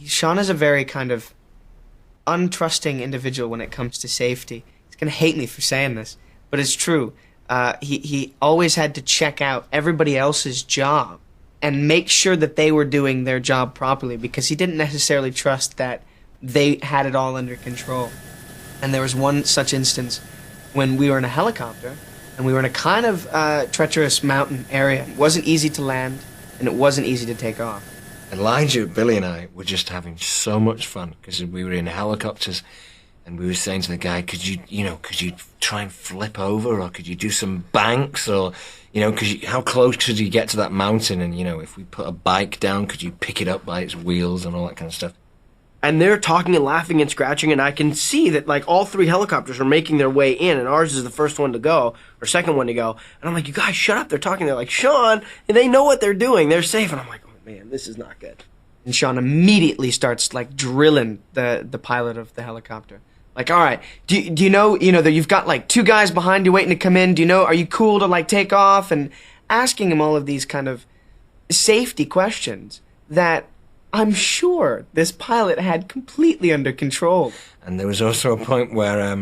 Sean is a very kind of untrusting individual when it comes to safety. He's gonna hate me for saying this, but it's true. He always had to check out everybody else's job and make sure that they were doing their job properly because he didn't necessarily trust that they had it all under control. And there was one such instance when we were in a helicopter and we were in a kind of treacherous mountain area. It wasn't easy to land and it wasn't easy to take off. Elijah, Billy and I were just having so much fun because we were in helicopters and we were saying to the guy, could you try and flip over, or could you do some banks, or, how close could you get to that mountain, and, if we put a bike down, could you pick it up by its wheels and all that kind of stuff. And they're talking and laughing and scratching, and I can see that, all three helicopters are making their way in, and ours is the first one to go, or second one to go. And I'm like, you guys, shut up. They're talking. They're like, Sean, and they know what they're doing. They're safe. And I'm like, oh, man, this is not good. And Sean immediately starts, drilling the pilot of the helicopter. All right, do you know that you've got, two guys behind you waiting to come in? Do you know, are you cool to, take off? And asking him all of these kind of safety questions that I'm sure this pilot had completely under control. And there was also a point where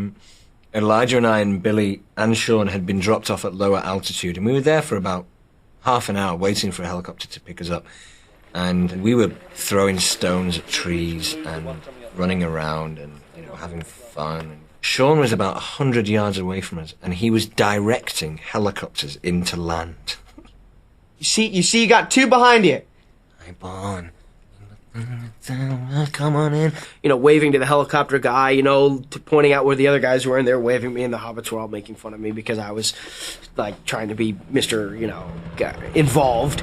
Elijah and I and Billy and Sean had been dropped off at lower altitude, and we were there for about half an hour waiting for a helicopter to pick us up. And we were throwing stones at trees and running around and, having fun. Sean was about 100 yards away from us, and he was directing helicopters into land. You see, you got two behind you. Hey, Bon. Come on in. Waving to the helicopter guy, pointing out where the other guys were, and they're waving me, and the hobbits were all making fun of me because I was, trying to be Mr., involved.